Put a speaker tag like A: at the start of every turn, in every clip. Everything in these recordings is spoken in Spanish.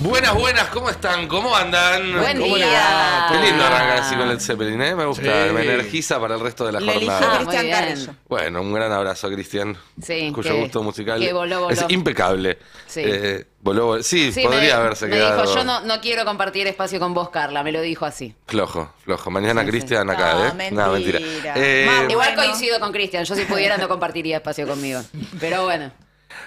A: Buenas, buenas, ¿cómo están? ¿Cómo andan?
B: Buen
A: ¿Cómo
B: día.
A: les va? Qué lindo arrancar así con Led Zeppelin, ¿eh? Me gusta,
C: Sí.
A: me energiza para el resto de la
B: Le eligió
A: jornada.
B: Cristian
D: muy
B: Carrillo.
D: bien.
A: Bueno, un gran abrazo a Cristian,
B: Sí,
A: cuyo
B: que-
A: gusto musical
B: que voló.
A: es impecable.
B: Sí.
A: Voló. Sí,
B: Sí,
A: podría haberse
B: me
A: quedado
B: dijo, yo no quiero compartir espacio con vos, Carla, me lo dijo así.
A: flojo. Mañana
B: Sí, sí.
A: Cristian
D: No,
A: acá, ¿eh?
D: mentira.
A: No, mentira.
D: Más
B: Igual
D: bueno.
B: coincido con Cristian, yo si pudiera no compartiría espacio conmigo. Pero bueno,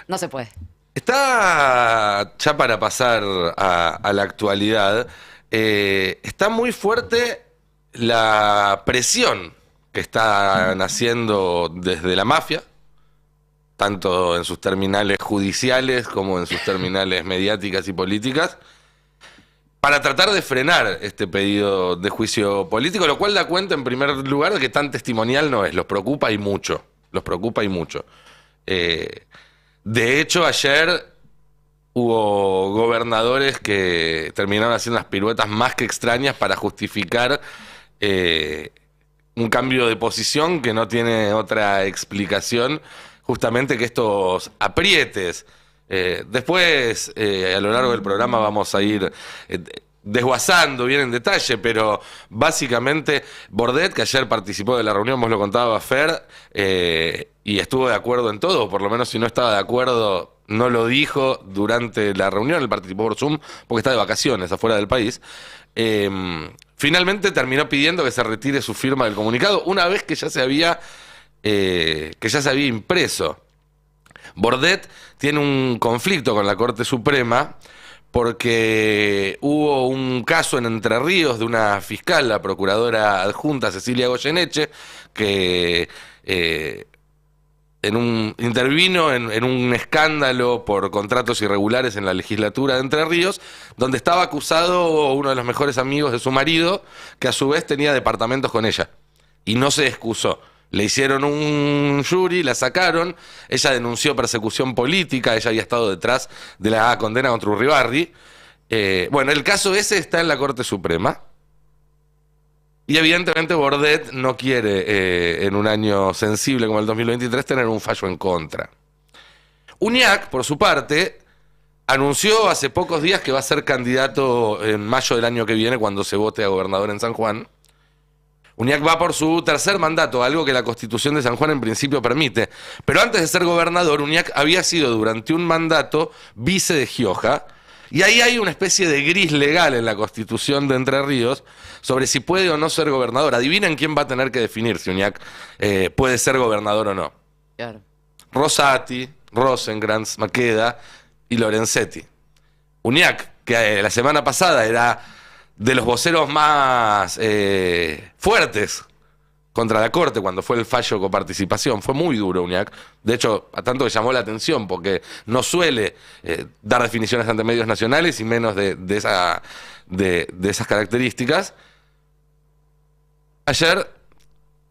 B: no se puede.
A: Está ya para pasar a la actualidad. Está muy fuerte la presión que están haciendo desde la mafia, tanto en sus terminales judiciales como en sus terminales mediáticas y políticas, para tratar de frenar este pedido de juicio político, lo cual da cuenta, en primer lugar, de que tan testimonial no es. Los preocupa y mucho. De hecho, ayer hubo gobernadores que terminaron haciendo unas piruetas más que extrañas para justificar un cambio de posición que no tiene otra explicación, justamente que estos aprietes. Después, a lo largo del programa vamos a ir desguazando bien en detalle, pero básicamente Bordet, que ayer participó de la reunión, vos lo contaba Fer, y estuvo de acuerdo en todo, por lo menos si no estaba de acuerdo, no lo dijo durante la reunión, él participó por Zoom porque está de vacaciones afuera del país. Finalmente terminó pidiendo que se retire su firma del comunicado, una vez que ya se había impreso. Bordet tiene un conflicto con la Corte Suprema porque hubo un caso en Entre Ríos de una fiscal, la procuradora adjunta Cecilia Goyeneche, que intervino en un escándalo por contratos irregulares en la legislatura de Entre Ríos, donde estaba acusado uno de los mejores amigos de su marido, que a su vez tenía departamentos con ella, y no se excusó. Le hicieron un jury, la sacaron, ella denunció persecución política, ella había estado detrás de la condena contra Urribarri. Bueno, el caso ese está en la Corte Suprema. Y evidentemente Bordet no quiere, en un año sensible como el 2023, tener un fallo en contra. Uñac, por su parte, anunció hace pocos días que va a ser candidato en mayo del año que viene, cuando se vote a gobernador en San Juan. Uñac va por su tercer mandato, algo que la Constitución de San Juan en principio permite. Pero antes de ser gobernador, Uñac había sido durante un mandato vice de Gioja. Y ahí hay una especie de gris legal en la Constitución de Entre Ríos sobre si puede o no ser gobernador. Adivinen quién va a tener que definir si Uñac puede ser gobernador o no.
B: Claro.
A: Rosati, Rosenkrantz, Maqueda y Lorenzetti. Uñac, que la semana pasada era de los voceros más fuertes contra la Corte cuando fue el fallo con participación. Fue muy duro Uñac. De hecho, a tanto que llamó la atención, porque no suele dar definiciones ante medios nacionales y menos de esas características. Ayer,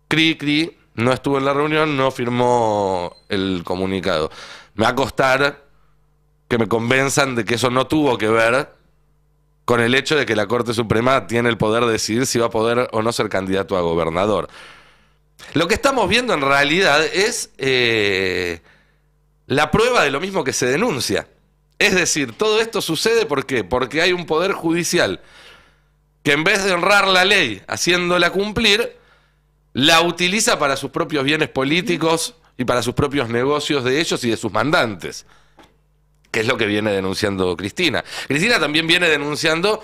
A: Cri no estuvo en la reunión, no firmó el comunicado. Me va a costar que me convenzan de que eso no tuvo que ver con el hecho de que la Corte Suprema tiene el poder de decidir si va a poder o no ser candidato a gobernador. Lo que estamos viendo en realidad es la prueba de lo mismo que se denuncia. Es decir, todo esto sucede ¿por qué? Porque hay un poder judicial que, en vez de honrar la ley haciéndola cumplir, la utiliza para sus propios bienes políticos y para sus propios negocios de ellos y de sus mandantes, que es lo que viene denunciando Cristina. Cristina también viene denunciando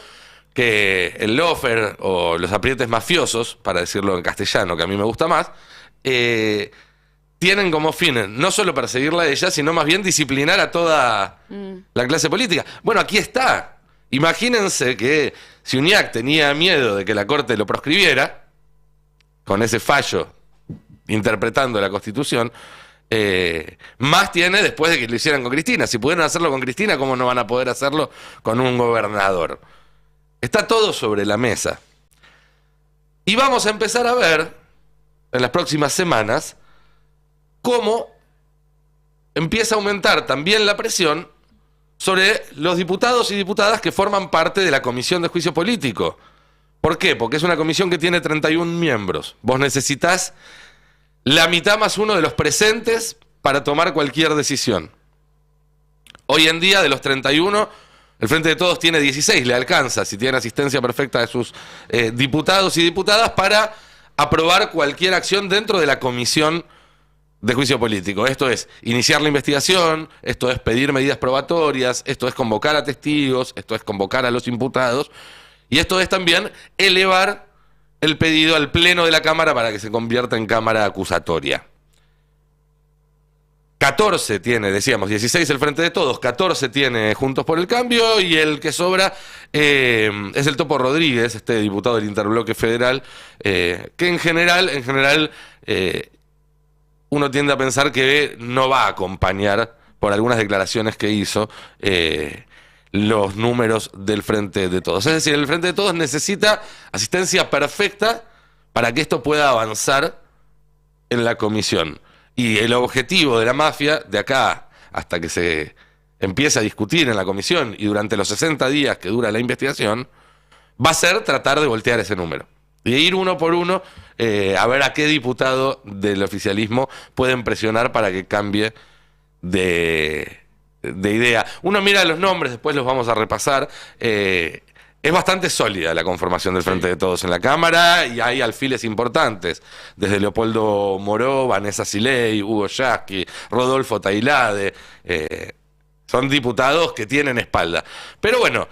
A: que el lawfare o los aprietes mafiosos, para decirlo en castellano, que a mí me gusta más, tienen como fin no solo perseguirla a ella, sino más bien disciplinar a toda la clase política. Bueno, aquí está. Imagínense que si Uñac tenía miedo de que la Corte lo proscribiera, con ese fallo interpretando la Constitución, más tiene después de que lo hicieran con Cristina. Si pudieron hacerlo con Cristina, ¿cómo no van a poder hacerlo con un gobernador? Está todo sobre la mesa. Y vamos a empezar a ver en las próximas semanas cómo empieza a aumentar también la presión sobre los diputados y diputadas que forman parte de la Comisión de Juicio Político. ¿Por qué? Porque es una comisión que tiene 31 miembros. Vos necesitás la mitad más uno de los presentes para tomar cualquier decisión. Hoy en día, de los 31, El Frente de Todos tiene 16, le alcanza, si tiene asistencia perfecta de sus diputados y diputadas, para aprobar cualquier acción dentro de la comisión de juicio político. Esto es iniciar la investigación, esto es pedir medidas probatorias, esto es convocar a testigos, esto es convocar a los imputados, y esto es también elevar el pedido al Pleno de la Cámara para que se convierta en Cámara acusatoria. 14 tiene, decíamos, 16 el Frente de Todos, 14 tiene Juntos por el Cambio, y el que sobra es el Topo Rodríguez, este diputado del Interbloque Federal, que en general uno tiende a pensar que no va a acompañar, por algunas declaraciones que hizo, los números del Frente de Todos. Es decir, el Frente de Todos necesita asistencia perfecta para que esto pueda avanzar en la comisión. Y el objetivo de la mafia, de acá hasta que se empiece a discutir en la comisión y durante los 60 días que dura la investigación, va a ser tratar de voltear ese número. Y ir uno por uno a ver a qué diputado del oficialismo pueden presionar para que cambie de idea. Uno mira los nombres, después los vamos a repasar. Es bastante sólida la conformación del Frente de Todos en la Cámara, y hay alfiles importantes, desde Leopoldo Moró, Vanessa Siley, Hugo Yasky, Rodolfo Tailade. Son diputados que tienen espalda. Pero bueno,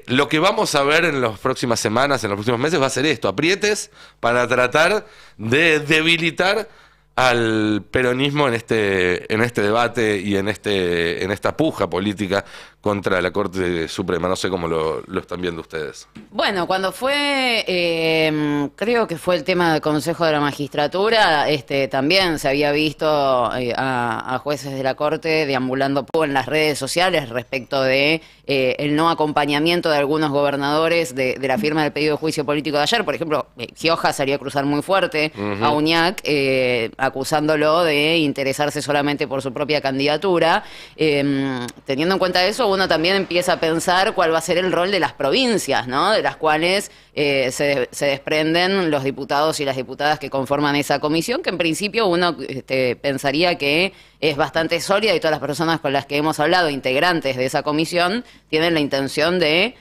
A: lo que vamos a ver en las próximas semanas, en los próximos meses, va a ser esto: aprietes para tratar de debilitar al peronismo en este debate y en esta puja política contra la Corte Suprema. No sé cómo lo están viendo ustedes.
B: Bueno, cuando fue, creo que fue el tema del Consejo de la Magistratura, también se había visto a jueces de la Corte deambulando en las redes sociales respecto de el no acompañamiento de algunos gobernadores de la firma del pedido de juicio político de ayer. Por ejemplo, Gioja salió a cruzar muy fuerte a Uñac, acusándolo de interesarse solamente por su propia candidatura. Teniendo en cuenta eso, uno también empieza a pensar cuál va a ser el rol de las provincias, ¿no? De las cuales se desprenden los diputados y las diputadas que conforman esa comisión, que en principio uno pensaría que es bastante sólida, y todas las personas con las que hemos hablado, integrantes de esa comisión, tienen la intención de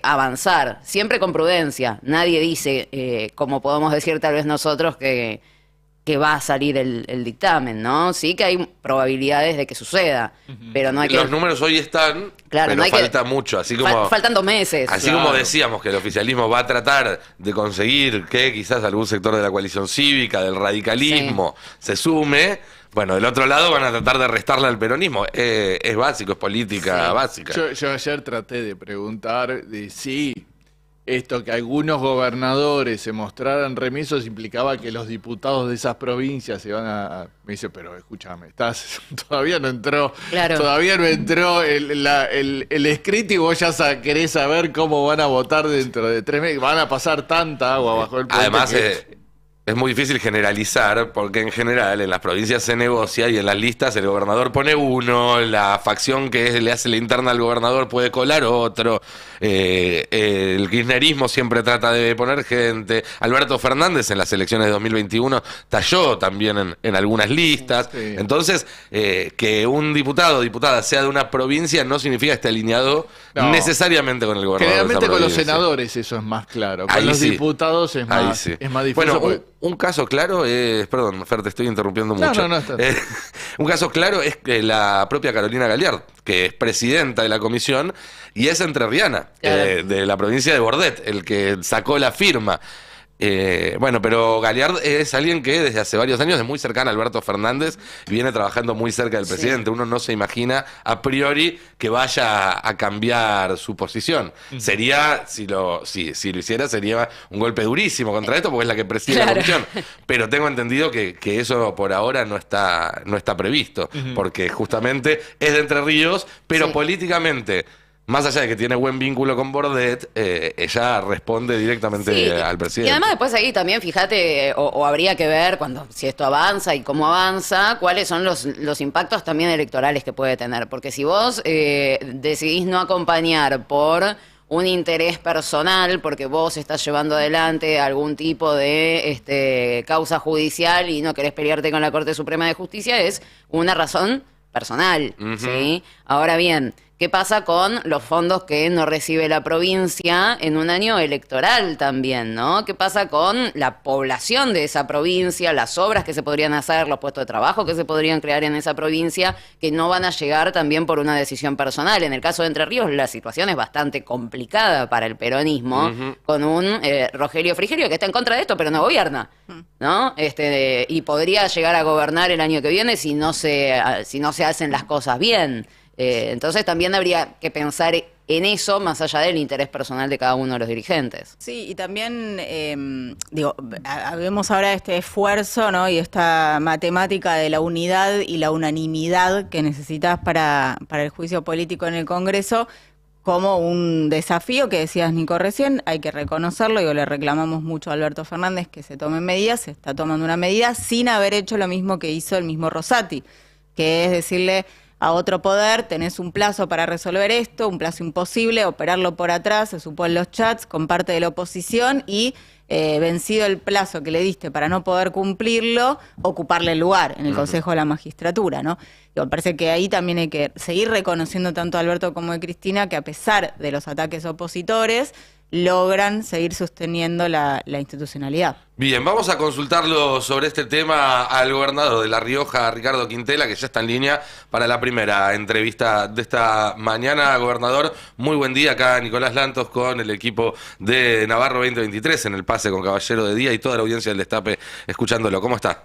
B: avanzar, siempre con prudencia. Nadie dice, como podemos decir tal vez nosotros, que va a salir el dictamen, ¿no? Sí que hay probabilidades de que suceda, pero no hay que...
A: Los números hoy están,
B: claro,
A: pero
B: no hay
A: falta mucho, así como...
B: Faltan 2 meses.
A: Así como decíamos que el oficialismo va a tratar de conseguir que quizás algún sector de la coalición cívica, del radicalismo, se sume, bueno, del otro lado van a tratar de restarle al peronismo. Es básico, es política básica.
C: Yo ayer traté de preguntar de si esto que algunos gobernadores se mostraran remisos implicaba que los diputados de esas provincias se van a... Me dice, pero escúchame, todavía no entró,
B: claro,
C: todavía no entró el escrito, y vos ya querés saber cómo van a votar dentro de 3 meses. Van a pasar tanta agua bajo el puente.
A: Además, es muy difícil generalizar, porque en general en las provincias se negocia, y en las listas el gobernador pone uno, la facción que le hace la interna al gobernador puede colar otro, el kirchnerismo siempre trata de poner gente. Alberto Fernández en las elecciones de 2021 talló también en algunas listas.
C: Sí.
A: Entonces, que un diputado o diputada sea de una provincia no significa que esté alineado necesariamente con el gobernador.
C: Generalmente
A: de esa
C: con los
A: provincia.
C: senadores eso es más claro, con
A: Ahí
C: los
A: sí.
C: diputados es más difícil.
A: Bueno, un caso claro es, perdón, Fer, te estoy interrumpiendo mucho.
C: No, está.
A: Un caso claro es que la propia Carolina Galiard, que es presidenta de la comisión y es entrerriana,
B: Claro.
A: de la provincia de Bordet, el que sacó la firma. Bueno, pero Galiard es alguien que desde hace varios años es muy cercana a Alberto Fernández y viene trabajando muy cerca del presidente. Uno no se imagina a priori que vaya a cambiar su posición. Sería, si lo hiciera, sería un golpe durísimo contra esto, porque es la que preside la comisión. Pero tengo entendido que eso por ahora no está previsto, porque justamente es de Entre Ríos, pero políticamente, más allá de que tiene buen vínculo con Bordet, ella responde directamente al presidente.
B: Y además después ahí también, fíjate, o habría que ver si esto avanza y cómo avanza, cuáles son los impactos también electorales que puede tener. Porque si vos decidís no acompañar por un interés personal, porque vos estás llevando adelante algún tipo de causa judicial y no querés pelearte con la Corte Suprema de Justicia, es una razón personal, ¿sí? Ahora bien, ¿Qué pasa con los fondos que no recibe la provincia en un año electoral también, ¿no? ¿Qué pasa con la población de esa provincia, las obras que se podrían hacer, los puestos de trabajo que se podrían crear en esa provincia, que no van a llegar también por una decisión personal? En el caso de Entre Ríos, la situación es bastante complicada para el peronismo, con un Rogelio Frigerio que está en contra de esto, pero no gobierna, ¿no? Y podría llegar a gobernar el año que viene si no se hacen las cosas bien. Entonces también habría que pensar en eso más allá del interés personal de cada uno de los dirigentes.
D: Sí, y también, vemos ahora este esfuerzo, ¿no? Y esta matemática de la unidad y la unanimidad que necesitas para el juicio político en el Congreso como un desafío que decías, Nico, recién. Hay que reconocerlo, le reclamamos mucho a Alberto Fernández que se tomen medidas. Se está tomando una medida sin haber hecho lo mismo que hizo el mismo Rosati, que es decirle a otro poder: tenés un plazo para resolver esto, un plazo imposible, operarlo por atrás, se supo en los chats, con parte de la oposición, y vencido el plazo que le diste para no poder cumplirlo, ocuparle el lugar en el Consejo de la Magistratura, ¿no? Me parece que ahí también hay que seguir reconociendo tanto a Alberto como a Cristina que, a pesar de los ataques opositores, logran seguir sosteniendo la institucionalidad.
A: Bien, vamos a consultarlo sobre este tema al gobernador de La Rioja, Ricardo Quintela, que ya está en línea para la primera entrevista de esta mañana. Gobernador, muy buen día. Acá Nicolás Lantos con el equipo de Navarro 2023 en el pase con Caballero de Día y toda la audiencia del Destape escuchándolo. ¿Cómo está?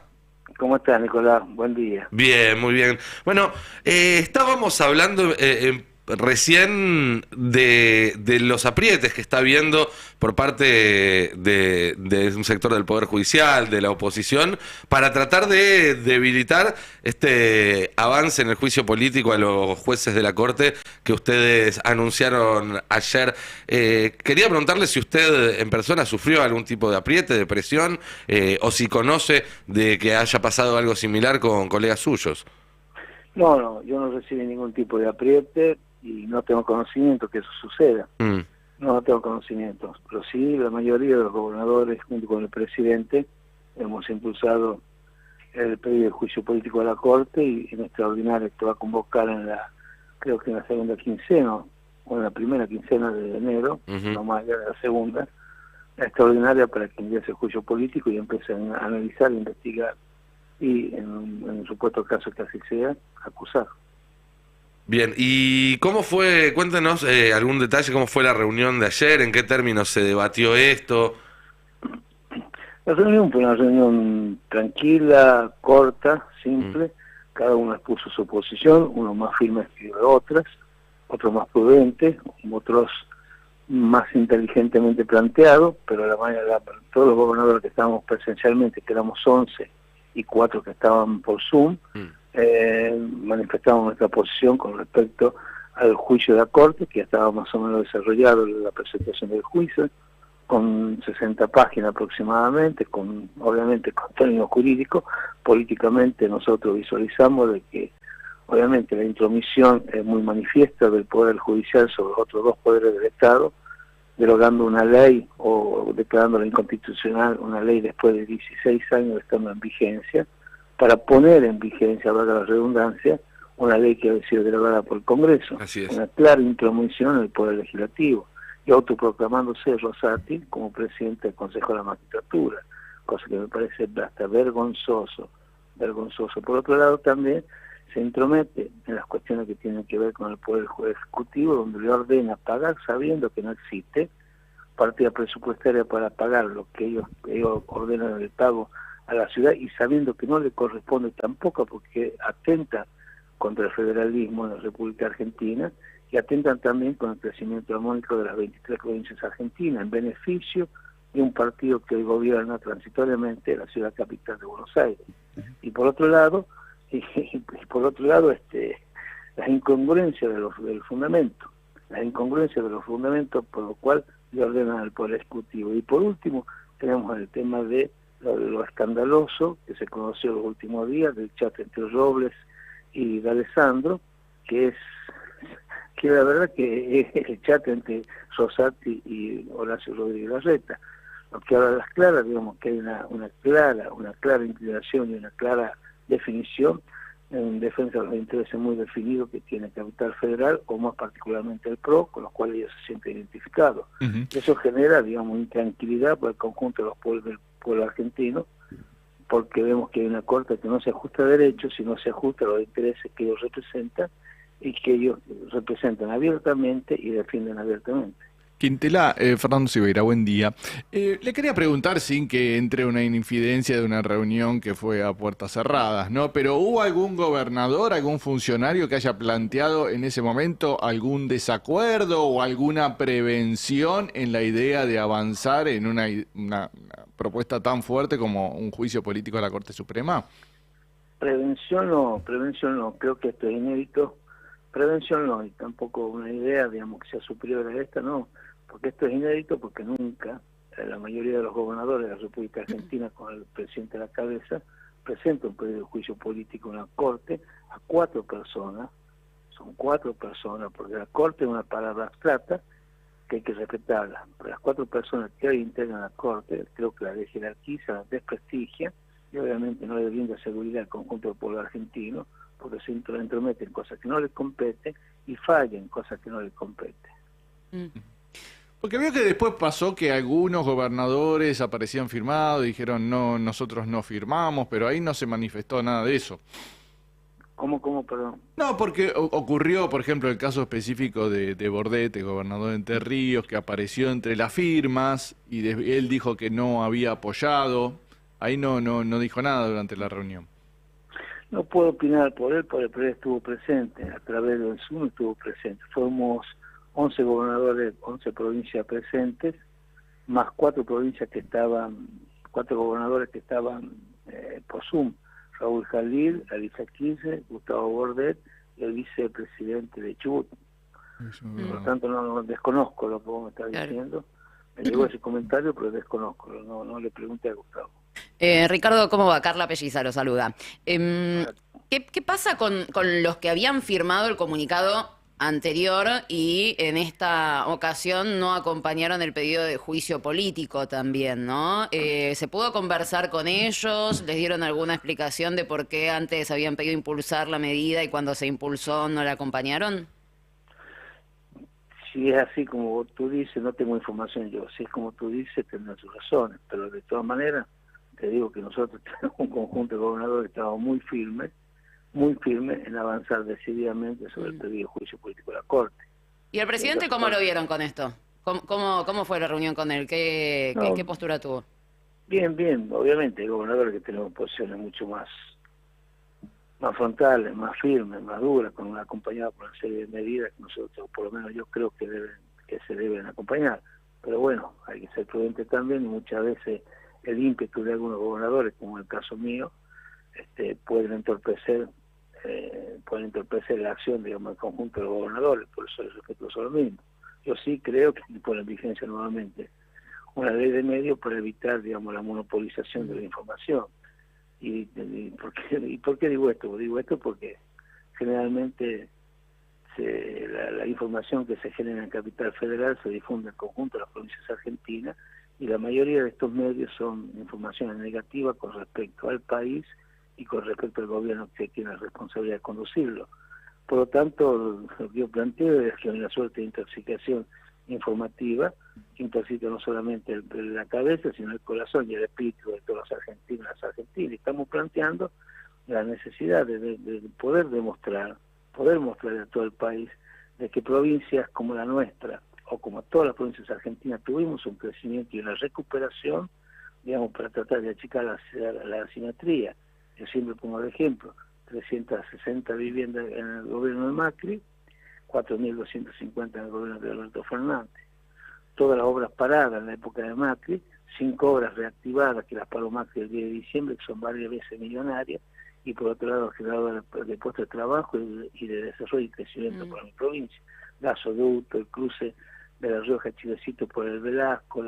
E: ¿Cómo estás, Nicolás? Buen día.
A: Bien, muy bien. Bueno, estábamos hablando recién de los aprietes que está habiendo por parte de un sector del Poder Judicial, de la oposición, para tratar de debilitar este avance en el juicio político a los jueces de la Corte que ustedes anunciaron ayer. Quería preguntarle si usted en persona sufrió algún tipo de apriete, de presión, o si conoce de que haya pasado algo similar con colegas suyos.
E: No, yo no recibí ningún tipo de apriete y no tengo conocimiento que eso suceda. No tengo conocimiento, pero sí, la mayoría de los gobernadores, junto con el presidente, hemos impulsado el pedido de juicio político a la Corte, y en extraordinario que va a convocar creo que en la segunda quincena, o en la primera quincena de enero, no más allá de la segunda, la extraordinaria, para que ingrese el juicio político y empiecen a analizar, investigar y, en un supuesto caso que así sea, acusar.
A: Bien, ¿y cómo fue? Cuéntenos algún detalle, cómo fue la reunión de ayer, en qué términos se debatió esto.
E: La reunión fue una reunión tranquila, corta, simple. Cada uno expuso su posición, uno más firme que otras, otros más prudentes, otros más inteligentemente planteados, pero todos los gobernadores que estábamos presencialmente, que éramos 11 y 4 que estaban por Zoom, manifestamos nuestra posición con respecto al juicio de la Corte, que ya estaba más o menos desarrollado la presentación del juicio, con 60 páginas aproximadamente, obviamente con términos jurídicos. Políticamente nosotros visualizamos de que obviamente la intromisión es muy manifiesta del Poder Judicial sobre los otros dos poderes del Estado, derogando una ley o declarándola inconstitucional, una ley después de 16 años de estar en vigencia, para poner en vigencia, valga la redundancia, una ley que ha sido derogada por el Congreso.
A: Así es.
E: Una clara intromisión en el Poder Legislativo, y autoproclamándose Rosati como presidente del Consejo de la Magistratura, cosa que me parece hasta vergonzoso. Por otro lado, también se intromete en las cuestiones que tienen que ver con el Poder Ejecutivo, donde le ordena pagar, sabiendo que no existe partida presupuestaria para pagar lo que ellos ordenan el pago a la ciudad, y sabiendo que no le corresponde tampoco, porque atenta contra el federalismo en la República Argentina, y atentan también con el crecimiento armónico de las 23 provincias argentinas, en beneficio de un partido que hoy gobierna transitoriamente la ciudad capital de Buenos Aires. Y por otro lado, las incongruencias del fundamento, por lo cual le ordenan al Poder Ejecutivo. Y por último, tenemos el tema de lo escandaloso que se conoció los últimos días, del chat entre Robles y de Alessandro, que la verdad que es el chat entre Rosati y Horacio Rodríguez Larreta, lo que habla de las claras, digamos que hay una clara inclinación y una clara definición en defensa de los intereses muy definidos que tiene Capital Federal, o más particularmente el PRO, con los cuales ellos se sienten identificados. Eso genera, digamos, intranquilidad por el conjunto de los pueblos del pueblo argentino, porque vemos que hay una corte que no se ajusta a derechos, sino se ajusta a los intereses que ellos representan y que ellos representan abiertamente y defienden abiertamente.
C: Quintela, Fernando Silveira, buen día. Le quería preguntar, sin que entre una infidencia de una reunión que fue a puertas cerradas, ¿no? Pero ¿hubo algún gobernador, algún funcionario que haya planteado en ese momento algún desacuerdo o alguna prevención en la idea de avanzar en una propuesta tan fuerte como un juicio político a la Corte Suprema?
E: Prevención no, creo que esto es inédito. Prevención no, y tampoco una idea, digamos, que sea superior a esta, no, porque esto es inédito, porque nunca la mayoría de los gobernadores de la República Argentina, con el presidente a la cabeza, presenta un pedido de juicio político en la Corte a 4 personas, son 4 personas, porque la Corte es una palabra abstracta que hay que respetarla, pero las 4 personas que hoy integran la Corte, creo que la desjerarquiza, la desprestigia, y obviamente no le brinda seguridad al conjunto del pueblo argentino, porque se entrometen en cosas que no les competen y fallan en cosas que no les competen.
C: Porque veo que después pasó que algunos gobernadores aparecían firmados y dijeron, no, nosotros no firmamos, pero ahí no se manifestó nada de eso.
E: ¿Cómo, perdón?
C: No, porque ocurrió, por ejemplo, el caso específico de Bordet, el gobernador de Entre Ríos, que apareció entre las firmas y él dijo que no había apoyado. Ahí no dijo nada durante la reunión.
E: No puedo opinar por él, pero él estuvo presente, a través del Zoom estuvo presente. Fuimos 11 gobernadores, 11 provincias presentes, más 4 provincias que estaban, 4 gobernadores que estaban por Zoom. Raúl Jalil, Alicia Kirchner, Gustavo Bordet y el vicepresidente de Chubut. Por lo tanto, no desconozco lo que vos me estás diciendo. Me llegó ese comentario, pero desconozco, no le pregunté a Gustavo.
B: Ricardo, ¿cómo va? Carla Pelliza lo saluda. ¿Qué pasa con los que habían firmado el comunicado anterior y en esta ocasión no acompañaron el pedido de juicio político también, ¿no? ¿Se pudo conversar con ellos? ¿Les dieron alguna explicación de por qué antes habían pedido impulsar la medida y cuando se impulsó no la acompañaron?
E: Si es así como tú dices, no tengo información yo. Si es como tú dices, tendrán sus razones, pero de todas maneras te digo que nosotros tenemos un conjunto de gobernadores que estamos muy firmes en avanzar decididamente sobre el pedido de juicio político de la Corte.
B: ¿Y el presidente cómo lo vieron con esto? ¿Cómo fue la reunión con él? ¿Qué postura tuvo?
E: Bien, obviamente hay gobernadores que tenemos posiciones mucho más frontales, más firmes, más duras, acompañadas por una serie de medidas que nosotros, por lo menos yo creo que se deben acompañar. Pero bueno, hay que ser prudente también, y muchas veces el ímpetu de algunos gobernadores, como el caso mío, pueden entorpecer la acción, digamos, del conjunto de los gobernadores. Por eso es respetuoso lo mismo. Yo sí creo que ponen en vigencia nuevamente una ley de medios para evitar, digamos, la monopolización de la información. ¿Y por qué digo esto? Digo esto porque generalmente la información que se genera en Capital Federal se difunde en conjunto de las provincias argentinas, y la mayoría de estos medios son informaciones negativas con respecto al país y con respecto al gobierno que tiene la responsabilidad de conducirlo. Por lo tanto, lo que yo planteo es que hay una suerte de intoxicación informativa que intoxica no solamente la cabeza, sino el corazón y el espíritu de todos los argentinos y las argentinas. Estamos planteando la necesidad de poder mostrar a todo el país de que provincias como la nuestra, o como todas las provincias argentinas, tuvimos un crecimiento y una recuperación, digamos, para tratar de achicar la asimetría. Yo siempre pongo el ejemplo, 360 viviendas en el gobierno de Macri, 4.250 en el gobierno de Alberto Fernández. Todas las obras paradas en la época de Macri, 5 obras reactivadas que las paró Macri el 10 de diciembre, que son varias veces millonarias, y por otro lado generador de puestos de trabajo y de desarrollo y crecimiento para mi provincia. Gasoducto, el cruce de la Rioja Chilecito por el Velasco,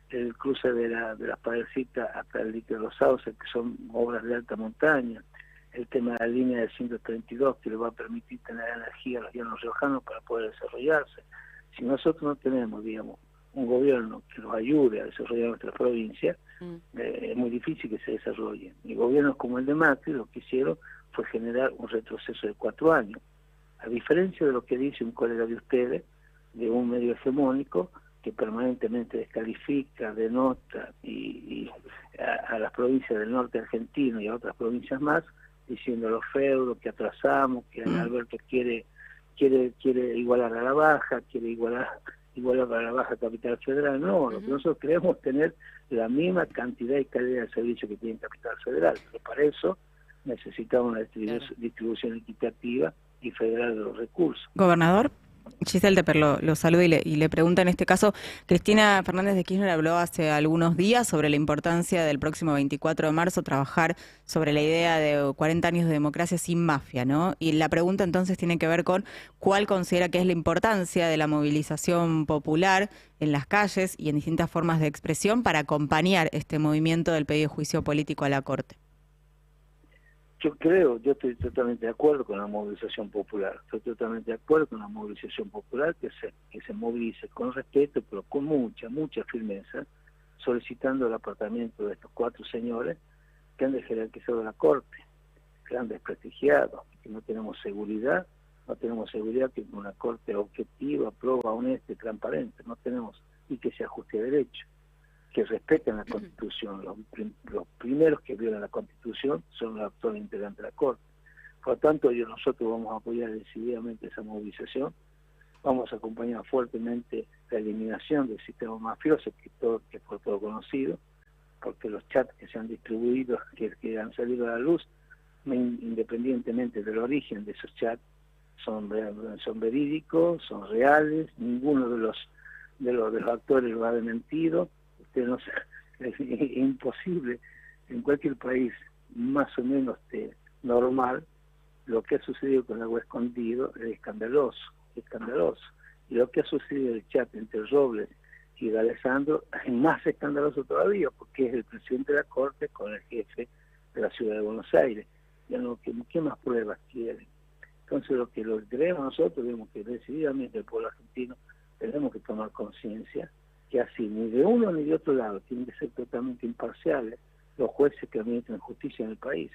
E: el cruce de las Padrecitas hasta el dique de los Sauces, que son obras de alta montaña, el tema de la línea de 132 que le va a permitir tener energía a los llanos riojanos para poder desarrollarse. Si nosotros no tenemos, digamos, un gobierno que nos ayude a desarrollar nuestra provincia, es muy difícil que se desarrolle. Y gobiernos como el de Macri lo que hicieron fue generar un retroceso de 4 años. A diferencia de lo que dice un colega de ustedes, de un medio hegemónico, que permanentemente descalifica, denota a las provincias del norte argentino y a otras provincias más, diciendo los feudos, que atrasamos, que Alberto quiere igualar a la baja, quiere igualar a la baja Capital Federal. No, lo que nosotros queremos tener la misma cantidad y calidad de servicio que tiene Capital Federal, pero para eso necesitamos una distribución equitativa y federal de los recursos.
D: Gobernador, Giselle Teper lo saluda y le pregunta en este caso, Cristina Fernández de Kirchner habló hace algunos días sobre la importancia del próximo 24 de marzo trabajar sobre la idea de 40 años de democracia sin mafia, ¿no? Y la pregunta entonces tiene que ver con cuál considera que es la importancia de la movilización popular en las calles y en distintas formas de expresión para acompañar este movimiento del pedido de juicio político a la Corte.
E: Yo estoy totalmente de acuerdo con la movilización popular, que se movilice con respeto, pero con mucha firmeza, solicitando el apartamiento de estos 4 señores que han desjerarquizado la Corte, que han desprestigiado, que no tenemos seguridad que una Corte objetiva, proba, honesta y transparente, no tenemos, y que se ajuste a derecho, que respeten la Constitución. Los primeros que violan la Constitución son los actuales integrantes de la Corte. Por lo tanto, nosotros vamos a apoyar decididamente esa movilización, vamos a acompañar fuertemente la eliminación del sistema mafioso, que fue todo conocido, porque los chats que se han distribuido, que han salido a la luz, independientemente del origen de esos chats, son verídicos, son reales, ninguno de los actores lo ha desmentido. Es imposible en cualquier país más o menos normal. Lo que ha sucedido con Agua Escondido es escandaloso, y lo que ha sucedido en el chat entre Robles y de Alessandro es más escandaloso todavía, porque es el presidente de la Corte con el jefe de la ciudad de Buenos Aires. Ya no, ¿qué más pruebas quieren? Entonces lo que creemos nosotros, vemos que decididamente el pueblo argentino tenemos que tomar conciencia que así ni de uno ni de otro lado tienen que ser totalmente imparciales los jueces que administran justicia en el país.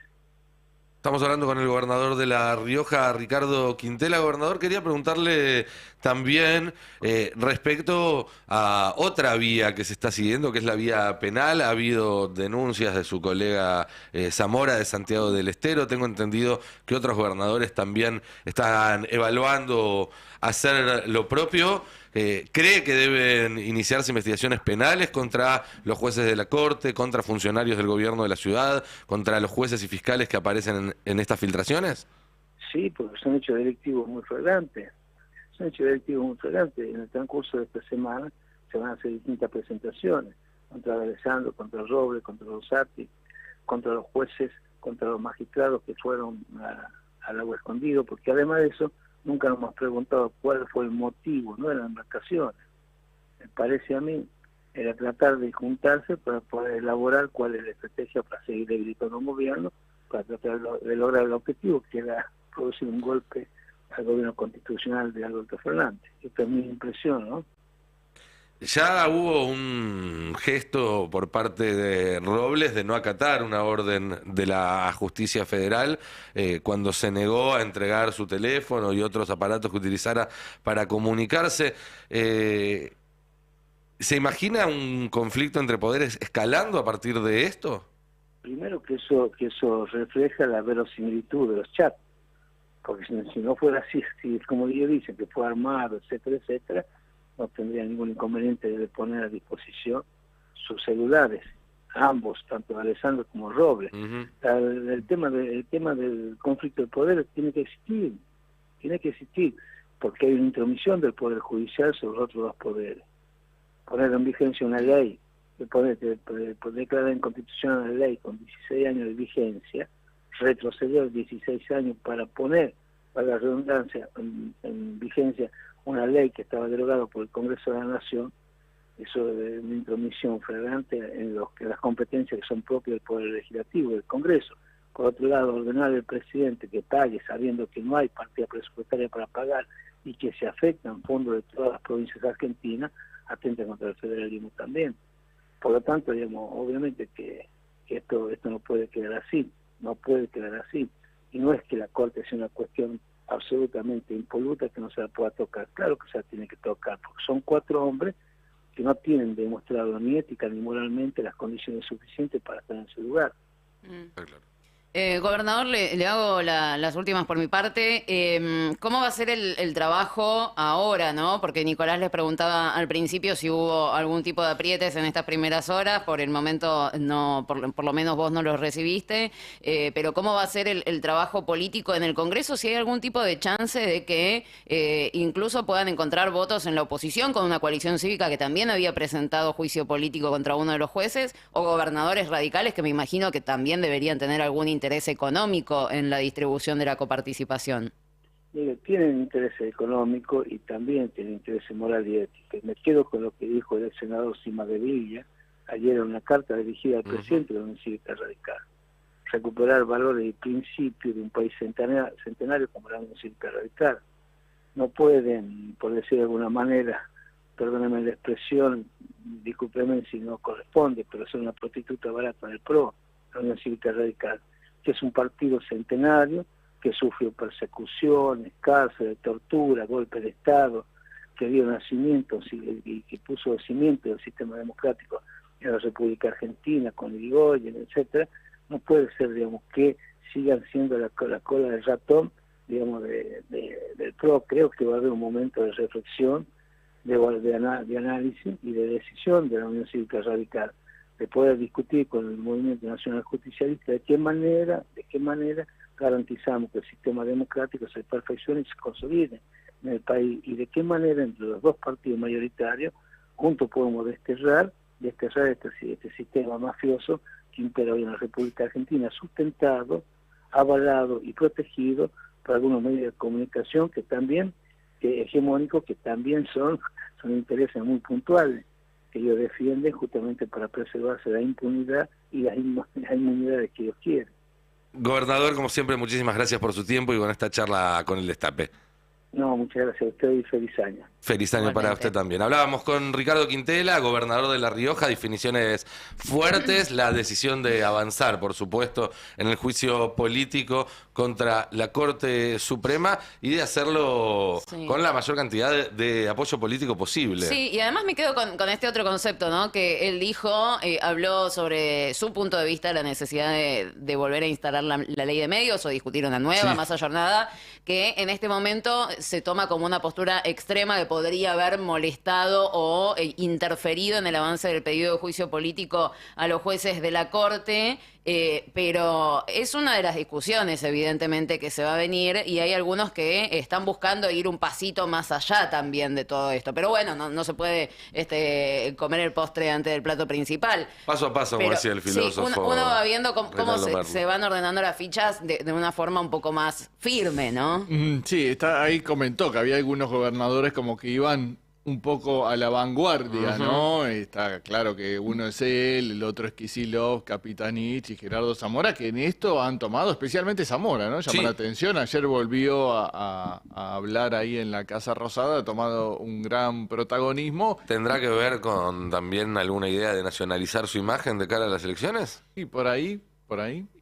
A: Estamos hablando con el gobernador de La Rioja, Ricardo Quintela. Gobernador, quería preguntarle también respecto a otra vía que se está siguiendo, que es la vía penal. Ha habido denuncias de su colega Zamora de Santiago del Estero. Tengo entendido que otros gobernadores también están evaluando hacer lo propio. ¿Cree que deben iniciarse investigaciones penales contra los jueces de la Corte, contra funcionarios del gobierno de la ciudad, contra los jueces y fiscales que aparecen en estas filtraciones?
E: Sí, porque son hechos delictivos muy flagrantes. En el transcurso de esta semana se van a hacer distintas presentaciones contra Alessandro, contra Robles, contra Rosati, contra los jueces, contra los magistrados que fueron al Agua Escondido, porque además de eso nunca nos hemos preguntado cuál fue el motivo, no de las embarcaciones. Me parece a mí, era tratar de juntarse para poder elaborar cuál es la estrategia para seguir debilitando un gobierno, para tratar de lograr el objetivo, que era producir un golpe al gobierno constitucional de Alberto Fernández. Esta es mi impresión, ¿no?
A: Ya hubo un gesto por parte de Robles de no acatar una orden de la Justicia Federal cuando se negó a entregar su teléfono y otros aparatos que utilizara para comunicarse. ¿Se imagina un conflicto entre poderes escalando a partir de esto?
E: Primero que eso refleja la verosimilitud de los chats, porque si no fuera así, si, como ellos dicen, que fue armado, etcétera, etcétera, no tendría ningún inconveniente de poner a disposición sus celulares, ambos, tanto Alessandro como Robles. El tema del conflicto de poderes tiene que existir, porque hay una intromisión del Poder Judicial sobre los otros dos poderes. Poner en vigencia una ley, poder declarar inconstitucional la ley con 16 años de vigencia, retroceder 16 años para poner, para la redundancia, en vigencia una ley que estaba derogada por el Congreso de la Nación, eso de una intromisión flagrante en las competencias que son propias del Poder Legislativo, del Congreso. Por otro lado, ordenar al presidente que pague sabiendo que no hay partida presupuestaria para pagar y que se afectan fondos de todas las provincias argentinas, atenta contra el federalismo también. Por lo tanto, digamos, obviamente que esto no puede quedar así, y no es que la Corte sea una cuestión absolutamente impoluta que no se la pueda tocar. Claro que se la tiene que tocar, porque son 4 hombres que no tienen demostrado ni ética ni moralmente las condiciones suficientes para estar en ese lugar.
A: Está claro.
B: Gobernador, le hago las últimas por mi parte. ¿Cómo va a ser el trabajo ahora, no? Porque Nicolás les preguntaba al principio si hubo algún tipo de aprietes en estas primeras horas. Por el momento, no, por lo menos vos no los recibiste. Pero ¿cómo va a ser el trabajo político en el Congreso? Si hay algún tipo de chance de que incluso puedan encontrar votos en la oposición con una coalición cívica que también había presentado juicio político contra uno de los jueces, o gobernadores radicales que me imagino que también deberían tener algún interés económico en la distribución de la coparticipación.
E: Mire, tienen interés económico y también tienen interés moral y ético. Me quedo con lo que dijo el ex senador Sima de Villa ayer en una carta dirigida al presidente de la Unión Cívica Radical. Recuperar valores y principios de un país centenario como la Unión Cívica Radical. No pueden, por decir de alguna manera, perdónenme la expresión, discúlpenme si no corresponde, pero son una prostituta barata del PRO, la Unión Cívica Radical, que es un partido centenario, que sufrió persecuciones, cárceles, tortura, golpes de Estado, que dio nacimiento y que puso cimiento del sistema democrático en la República Argentina, con Irigoyen, etcétera. No puede ser, digamos, que sigan siendo la cola del ratón, digamos, del PRO. Creo que va a haber un momento de reflexión, de análisis y de decisión de la Unión Cívica Radical, de poder discutir con el Movimiento Nacional Justicialista de qué manera garantizamos que el sistema democrático se perfeccione y se consolide en el país, y de qué manera entre los 2 partidos mayoritarios juntos podemos desterrar este sistema mafioso que impera hoy en la República Argentina, sustentado, avalado y protegido por algunos medios de comunicación que hegemónicos, que también son intereses muy puntuales, que ellos defienden justamente para preservarse la impunidad y las inmunidades que ellos quieren.
A: Gobernador, como siempre, muchísimas gracias por su tiempo y con esta charla con el Destape.
E: No, muchas gracias a usted y feliz año.
A: Feliz año para usted también. Hablábamos con Ricardo Quintela, gobernador de La Rioja, definiciones fuertes, la decisión de avanzar, por supuesto, en el juicio político contra la Corte Suprema y de hacerlo con la mayor cantidad de apoyo político posible.
B: Sí, y además me quedo con este otro concepto, ¿no? Que él dijo, habló sobre su punto de vista, la necesidad de volver a instalar la ley de medios o discutir una nueva, más ayornada, que en este momento se toma como una postura extrema que podría haber molestado o interferido en el avance del pedido de juicio político a los jueces de la Corte, pero es una de las discusiones evidentemente que se va a venir, y hay algunos que están buscando ir un pasito más allá también de todo esto, pero bueno, no se puede comer el postre antes del plato principal.
A: Paso a paso, como decía el filósofo.
B: Sí, uno va viendo cómo se van ordenando las fichas de una forma un poco más firme, ¿no?
C: Sí, ahí comentó que había algunos gobernadores como que iban un poco a la vanguardia, ¿no? Está claro que uno es él, el otro es Kicillof, Capitanich y Gerardo Zamora, que en esto han tomado, especialmente Zamora, ¿no? Llama la atención, ayer volvió a hablar ahí en la Casa Rosada, ha tomado un gran protagonismo.
A: ¿Tendrá que ver con también alguna idea de nacionalizar su imagen de cara a las elecciones?
C: Y por ahí.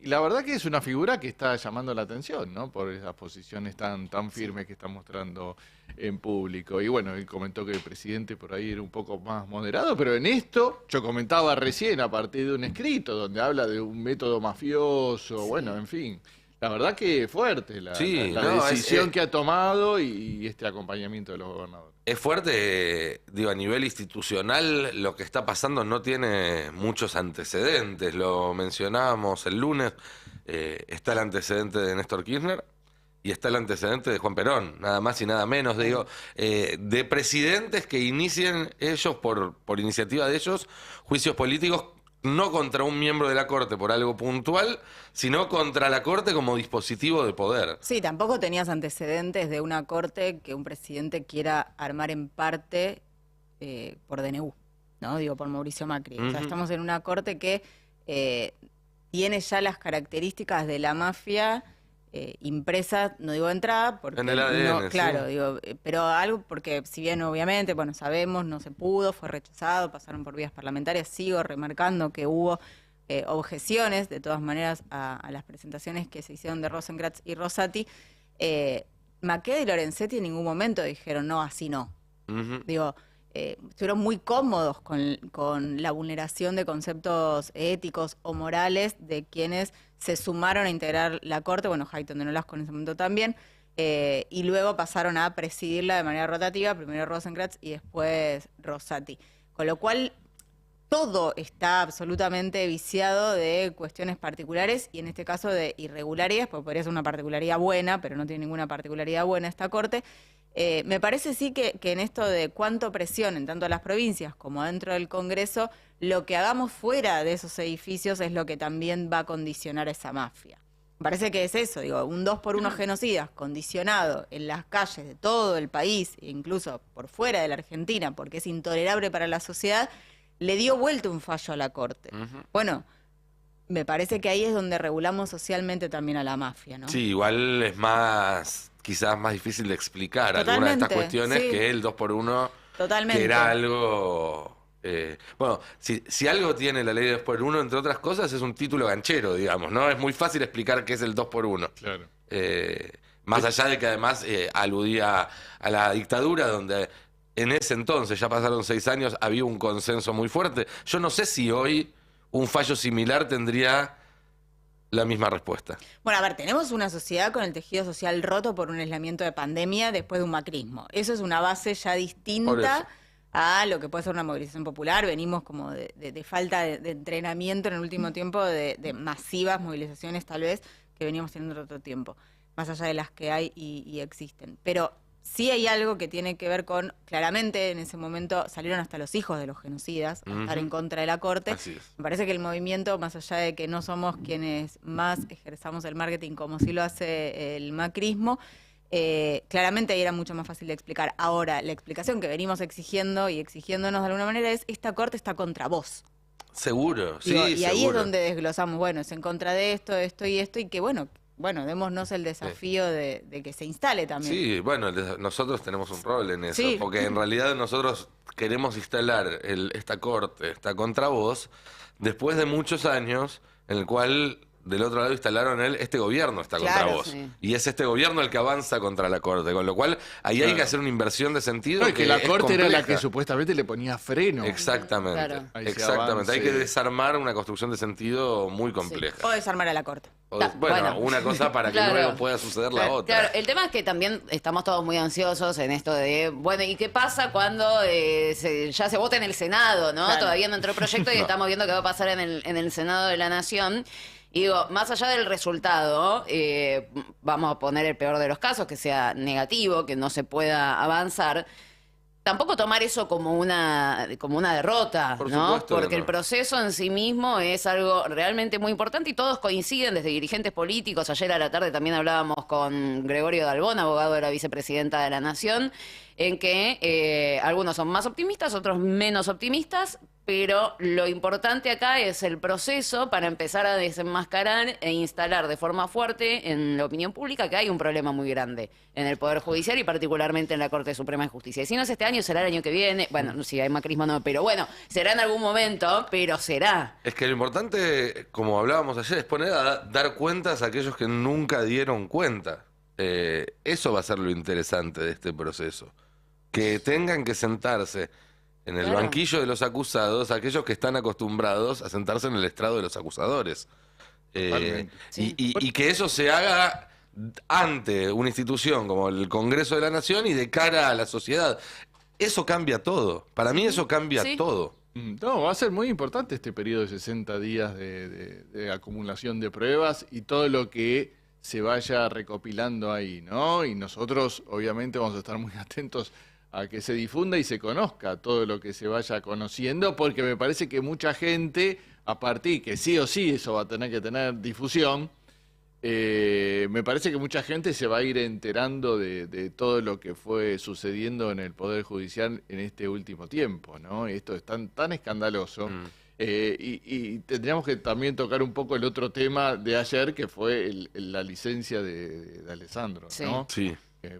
C: Y la verdad que es una figura que está llamando la atención, ¿no? Por esas posiciones tan firmes que está mostrando en público. Y bueno, él comentó que el presidente por ahí era un poco más moderado, pero en esto, yo comentaba recién a partir de un escrito donde habla de un método mafioso, bueno, en fin. La verdad que es fuerte la decisión que ha tomado y este acompañamiento de los gobernadores.
A: Es fuerte, digo, a nivel institucional lo que está pasando no tiene muchos antecedentes. Lo mencionábamos el lunes, está el antecedente de Néstor Kirchner y está el antecedente de Juan Perón, nada más y nada menos, digo, de presidentes que inicien ellos, por iniciativa de ellos, juicios políticos no contra un miembro de la Corte por algo puntual, sino contra la Corte como dispositivo de poder.
D: Sí, tampoco tenías antecedentes de una Corte que un presidente quiera armar en parte por DNU, ¿no? Digo, por Mauricio Macri. O sea, estamos en una Corte que tiene ya las características de la mafia impresas, no digo de entrada, porque
A: en el ADN,
D: claro, digo, pero algo, porque si bien obviamente, bueno, sabemos, no se pudo, fue rechazado, pasaron por vías parlamentarias, sigo remarcando que hubo objeciones, de todas maneras, a las presentaciones que se hicieron de Rosenkrantz y Rosati, Maqueda y Lorenzetti en ningún momento dijeron, no, así no. Digo, estuvieron muy cómodos con la vulneración de conceptos éticos o morales de quienes se sumaron a integrar la Corte, bueno, Hayton de Nolasco en ese momento también, y luego pasaron a presidirla de manera rotativa, primero Rosenkrantz y después Rosati. Con lo cual, todo está absolutamente viciado de cuestiones particulares y en este caso de irregularidades, porque podría ser una particularidad buena, pero no tiene ninguna particularidad buena esta Corte. Me parece sí que en esto de cuánto presionen tanto a las provincias como dentro del Congreso, lo que hagamos fuera de esos edificios es lo que también va a condicionar a esa mafia. Me parece que es eso, digo, un 2x1 genocidas condicionado en las calles de todo el país, e incluso por fuera de la Argentina, porque es intolerable para la sociedad, le dio vuelta un fallo a la Corte. Bueno, me parece que ahí es donde regulamos socialmente también a la mafia, ¿no?
A: Sí, igual es quizás más difícil de explicar algunas de estas cuestiones que el 2x1, que era algo... bueno, si algo tiene la ley de 2x1, entre otras cosas, es un título ganchero, digamos, ¿no? Es muy fácil explicar qué es el 2x1.
C: Claro.
A: Más allá de que además aludía a la dictadura, donde en ese entonces, ya pasaron 6 años, había un consenso muy fuerte. Yo no sé si hoy un fallo similar tendría la misma respuesta.
D: Bueno, a ver, tenemos una sociedad con el tejido social roto por un aislamiento de pandemia después de un macrismo. Eso es una base ya distinta a lo que puede ser una movilización popular. Venimos como de falta de entrenamiento en el último tiempo, de masivas movilizaciones tal vez, que veníamos teniendo en otro tiempo, más allá de las que hay y existen. Pero sí hay algo que tiene que ver con, claramente en ese momento salieron hasta los hijos de los genocidas a estar en contra de la Corte.
A: Así es.
D: Me parece que el movimiento, más allá de que no somos quienes más ejerzamos el marketing como sí lo hace el macrismo, claramente ahí era mucho más fácil de explicar. Ahora, la explicación que venimos exigiendo y exigiéndonos de alguna manera es, esta Corte está contra vos.
A: Seguro, sí,
D: Digo, y ahí
A: seguro.
D: es donde desglosamos, bueno, es en contra de esto y esto, y que bueno, démonos el desafío de que se instale también.
A: Sí, bueno, nosotros tenemos un rol en eso,
D: Sí.
A: porque en realidad nosotros queremos instalar esta Corte, esta contra vos, después de muchos años en el cual del otro lado instalaron este gobierno está contra
B: Claro,
A: vos.
B: sí.
A: Y es este gobierno el que avanza contra la Corte, con lo cual ahí hay que hacer una inversión de sentido.
C: No, y que la
A: es
C: Corte era la
A: compleja.
C: que supuestamente le ponía freno.
A: Exactamente,
B: Claro.
C: Ahí se
A: exactamente.
C: avance.
A: Hay que desarmar una construcción de sentido muy compleja.
D: O desarmar a la Corte.
A: Bueno, una cosa para que
B: Claro.
A: luego pueda suceder la otra.
B: Claro, el tema es que también estamos todos muy ansiosos en esto de, bueno, ¿y qué pasa cuando ya se vota en el Senado, ¿no?
D: Claro.
B: Todavía no entró el proyecto y
A: No.
B: estamos viendo qué va a pasar en el Senado de la Nación. Y digo, más allá del resultado, vamos a poner el peor de los casos, que sea negativo, que no se pueda avanzar. Tampoco tomar eso como una derrota,
A: Por
B: ¿no?
A: supuesto que
B: Porque
A: no.
B: el proceso en sí mismo es algo realmente muy importante y todos coinciden, desde dirigentes políticos. Ayer a la tarde también hablábamos con Gregorio Dalbón, abogado de la vicepresidenta de la Nación, en que algunos son más optimistas, otros menos optimistas, pero lo importante acá es el proceso para empezar a desenmascarar e instalar de forma fuerte en la opinión pública que hay un problema muy grande en el Poder Judicial y particularmente en la Corte Suprema de Justicia. Y si no es este año, será el año que viene. Bueno, si hay macrismo no, pero bueno, será en algún momento, pero será.
A: Es que lo importante, como hablábamos ayer, es poner a dar cuentas a aquellos que nunca dieron cuenta. Eso va a ser lo interesante de este proceso. Que tengan que sentarse en el
B: Claro.
A: banquillo de los acusados aquellos que están acostumbrados a sentarse en el estrado de los acusadores.
C: Totalmente.
B: Sí.
A: Y que eso se haga ante una institución como el Congreso de la Nación y de cara a la sociedad. Eso cambia todo. Para mí eso cambia
B: Sí.
A: todo.
C: No, va a ser muy importante este periodo de 60 días de acumulación de pruebas y todo lo que se vaya recopilando ahí, ¿no? Y nosotros, obviamente, vamos a estar muy atentos a que se difunda y se conozca todo lo que se vaya conociendo, porque me parece que mucha gente, a partir que sí o sí eso va a tener que tener difusión, me parece que mucha gente se va a ir enterando de todo lo que fue sucediendo en el Poder Judicial en este último tiempo, ¿no? Esto es tan escandaloso. Y tendríamos que también tocar un poco el otro tema de ayer, que fue la licencia de Alessandro,
B: Sí.
C: ¿no?
A: Sí.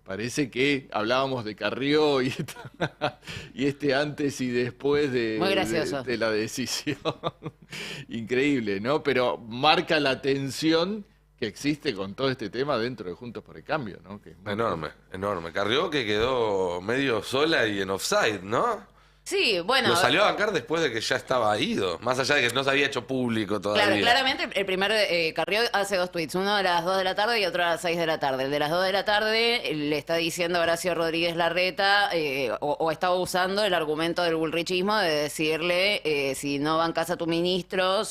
C: Parece que hablábamos de Carrió y, y este antes y después
B: Muy gracioso.
C: de la decisión. Increíble, ¿no? Pero marca la tensión que existe con todo este tema dentro de Juntos por el Cambio, ¿no? Que es muy-
A: Enorme, enorme. Carrió que quedó medio sola y en offside, ¿no?
B: Sí, bueno.
A: Lo salió a bancar después de que ya estaba ido. Más allá de que no se había hecho público todavía.
B: Claro, claramente el primer Carrió hace 2 tweets, uno a las 2 de la tarde y otro a las 6 de la tarde. El de las 2 de la tarde le está diciendo a Horacio Rodríguez Larreta, o estaba usando el argumento del bullrichismo de decirle, si no bancas a tu ministro,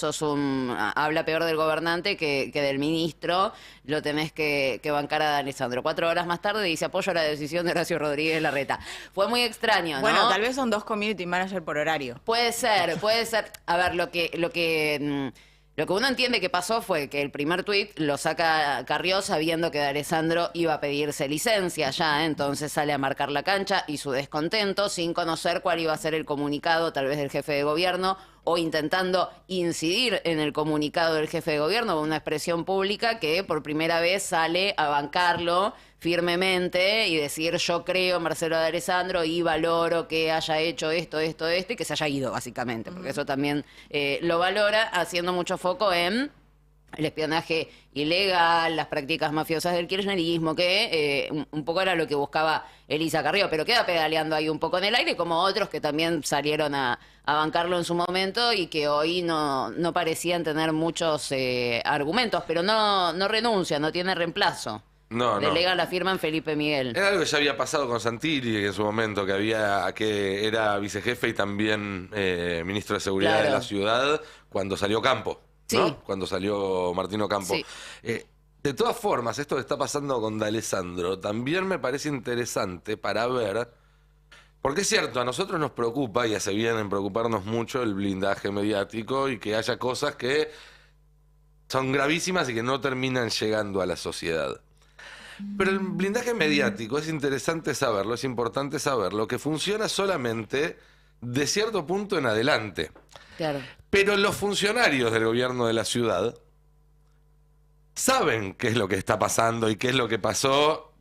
B: habla peor del gobernante que del ministro, lo tenés que bancar a Alessandro. 4 horas más tarde dice, apoyo la decisión de Horacio Rodríguez Larreta. Fue muy extraño, ¿no?
D: Bueno, tal vez son 2 community manager por horario.
B: Puede ser, puede ser. A ver, lo que uno entiende que pasó fue que el primer tuit lo saca Carrió sabiendo que D'Alessandro iba a pedirse licencia ya, entonces sale a marcar la cancha y su descontento sin conocer cuál iba a ser el comunicado tal vez del jefe de gobierno o intentando incidir en el comunicado del jefe de gobierno con una expresión pública que por primera vez sale a bancarlo firmemente y decir yo creo en Marcelo D'Alessandro y valoro que haya hecho esto y que se haya ido básicamente, porque eso también lo valora, haciendo mucho foco en el espionaje ilegal, las prácticas mafiosas del kirchnerismo, que un poco era lo que buscaba Elisa Carrió, pero queda pedaleando ahí un poco en el aire, como otros que también salieron a bancarlo en su momento y que hoy no parecían tener muchos argumentos, pero no renuncia, no tiene reemplazo.
A: No, no.
B: Delega la firma en Felipe Miguel.
A: Era algo que ya había pasado con Santilli en su momento, que era vicejefe y también ministro de Seguridad
B: Claro.
A: de la ciudad cuando salió Campo, ¿no?
B: Sí.
A: Cuando salió Martino Campo.
B: Sí.
A: De todas formas, esto que está pasando con D'Alessandro también me parece interesante para ver, porque es cierto, a nosotros nos preocupa y hace bien en preocuparnos mucho el blindaje mediático y que haya cosas que son gravísimas y que no terminan llegando a la sociedad. Pero el blindaje mediático es interesante saberlo, es importante saberlo, que funciona solamente de cierto punto en adelante.
B: Claro.
A: Pero los funcionarios del gobierno de la ciudad saben qué es lo que está pasando y qué es lo que pasó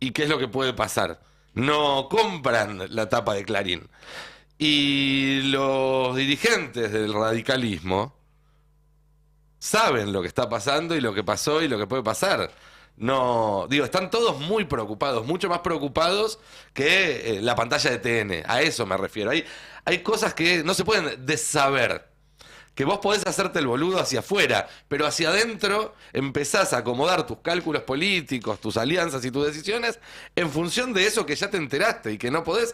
A: y qué es lo que puede pasar. No compran la tapa de Clarín. Y los dirigentes del radicalismo saben lo que está pasando y lo que pasó y lo que puede pasar. No, digo, están todos muy preocupados, mucho más preocupados que la pantalla de TN. A eso me refiero. Hay cosas que no se pueden desaber. Que vos podés hacerte el boludo hacia afuera, pero hacia adentro empezás a acomodar tus cálculos políticos, tus alianzas y tus decisiones en función de eso que ya te enteraste y que no podés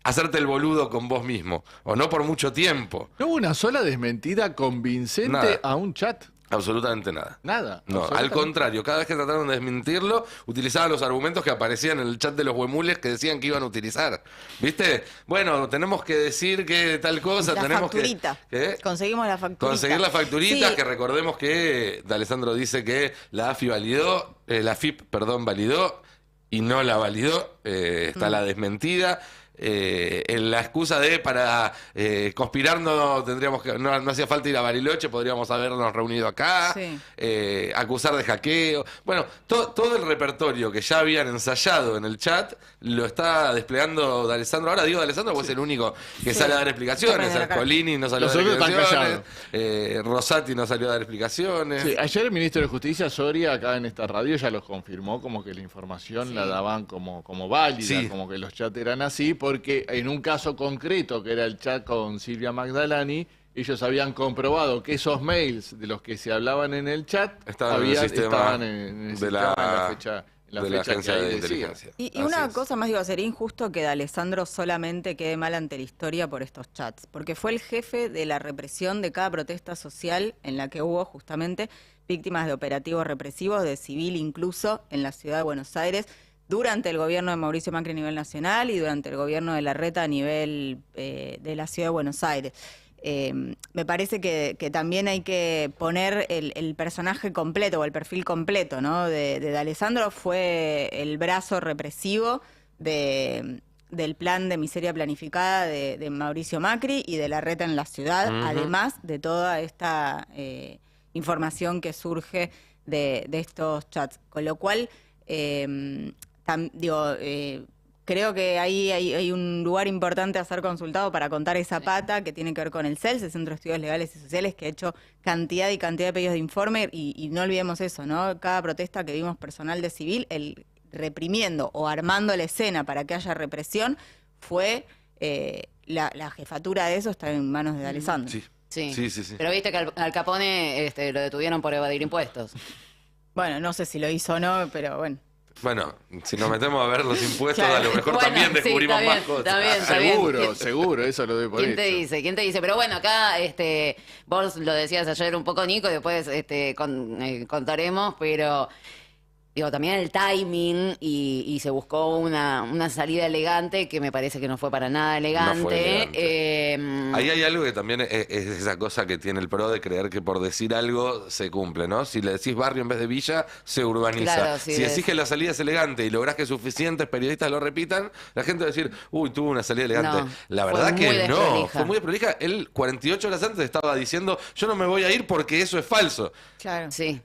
A: hacerte el boludo con vos mismo, o no por mucho tiempo.
C: No hubo una sola desmentida convincente
A: Nada.
C: a un chat.
A: Absolutamente nada.
C: Nada.
A: No, al
C: absolutamente.
A: contrario, cada vez que trataron de desmentirlo, utilizaban los argumentos que aparecían en el chat de los huemules que decían que iban a utilizar. ¿Viste? Bueno, tenemos que decir que tal cosa,
D: La
A: tenemos
D: facturita.
A: que... ¿Qué?
D: Conseguimos la facturita.
A: Conseguir las facturitas,
D: Sí.
A: que recordemos que D'Alessandro dice que la AFI validó, la FIP, perdón, validó y no la validó, está la desmentida. En la excusa de para conspirar no tendríamos que, no hacía falta ir a Bariloche, podríamos habernos reunido acá,
D: Sí.
A: acusar de hackeo. Bueno, todo el repertorio que ya habían ensayado en el chat lo está desplegando D'Alessandro. Ahora digo D'Alessandro porque es el único que
D: Sí.
A: sale a dar explicaciones.
D: Está poniendo la cara.
A: Colini no salió a
C: Los
A: dar
C: otros están
A: explicaciones. Rosati no salió a dar explicaciones.
C: Sí, ayer el ministro de Justicia, Soria, acá en esta radio, ya lo confirmó, como que la información la daban como válida,
A: Sí.
C: como que los chats eran así, porque en un caso concreto, que era el chat con Silvia Magdalani, ellos habían comprobado que esos mails de los que se hablaban en el chat
A: Estaban en el sistema
C: estaban en el
A: de
C: sistema,
A: la-
C: en la fecha,
A: de la
C: que
A: agencia
C: ahí
A: de
C: decía.
A: inteligencia.
D: Y
A: Así
D: una
A: es.
D: cosa más, digo, sería injusto que D'Alessandro solamente quede mal ante la historia por estos chats, porque fue el jefe de la represión de cada protesta social en la que hubo justamente víctimas de operativos represivos, de civil incluso, en la ciudad de Buenos Aires, durante el gobierno de Mauricio Macri a nivel nacional y durante el gobierno de Larreta a nivel de la ciudad de Buenos Aires. Me parece que también hay que poner el personaje completo o el perfil completo, ¿no? De D'Alessandro fue el brazo represivo del plan de miseria planificada de Mauricio Macri y de Larreta en la ciudad, además de toda esta información que surge de estos chats. Con lo cual, Creo que ahí hay un lugar importante a ser consultado para contar esa pata que tiene que ver con el CELS, el Centro de Estudios Legales y Sociales, que ha hecho cantidad y cantidad de pedidos de informe, y no olvidemos eso, ¿no? Cada protesta que vimos personal de civil, el reprimiendo o armando la escena para que haya represión, fue la jefatura de eso está en manos de D'Alessandro.
B: Sí.
A: Sí.
B: Pero viste que Al Capone lo detuvieron por evadir impuestos.
D: Bueno, no sé si lo hizo o no, pero bueno.
A: Bueno, si nos metemos a ver los impuestos,
D: Claro.
A: a lo mejor
B: Bueno,
A: también descubrimos
B: está bien,
A: más cosas.
B: está bien.
C: Seguro, eso lo doy por
B: ¿Quién
C: hecho.
B: te dice? ¿Quién te dice? Pero bueno, acá vos lo decías ayer un poco, Nico, y después contaremos, pero digo, también el timing y se buscó una salida elegante que me parece que no fue para nada elegante.
A: No fue elegante. Ahí hay algo que también es esa cosa que tiene el PRO de creer que por decir algo se cumple, ¿no? Si le decís barrio en vez de villa, se urbaniza.
B: Claro, sí,
A: si decís que la salida es elegante y lográs que suficientes periodistas lo repitan, la gente va a decir, uy, tuvo una salida elegante.
B: No,
A: la
B: fue
A: verdad
B: muy
A: que no,
B: desprolija.
A: fue muy desprolija. Él 48 horas antes estaba diciendo, yo no me voy a ir porque eso es falso.
D: Claro.
B: Sí.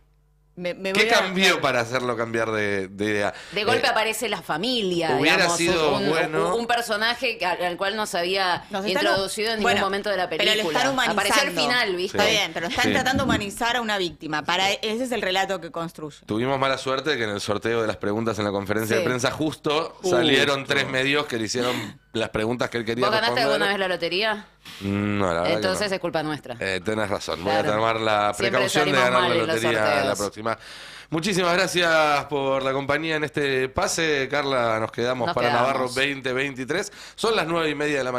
A: ¿Qué cambió para hacerlo cambiar de idea?
B: De golpe aparece la familia,
A: hubiera
B: digamos,
A: sido bueno.
B: un personaje al cual no se había
D: Nos están-
B: introducido en ningún
D: bueno,
B: momento de la película.
D: Pero lo están humanizando.
B: Apareció al final, ¿viste?
D: Está bien, pero están
A: Sí.
D: tratando de humanizar a una víctima. Ese es el relato que construye.
A: Tuvimos mala suerte de que en el sorteo de las preguntas en la conferencia
D: Sí.
A: de prensa justo salieron 3 medios que le hicieron las preguntas que él quería
B: ¿Vos ganaste
A: responder.
B: alguna vez la lotería?
A: No, la verdad
B: Entonces
A: que
B: es culpa nuestra.
A: no. Tenés razón, voy
B: Claro.
A: a tomar la
B: Siempre
A: precaución de
B: salimos
A: ganar
B: mal
A: la
B: en los
A: lotería
B: sorteos.
A: la próxima. Muchísimas gracias por la compañía en este pase, Carla. Nos quedamos
B: Nos
A: para
B: quedamos.
A: Navarro 2023. Son las 9:30 de la mañana.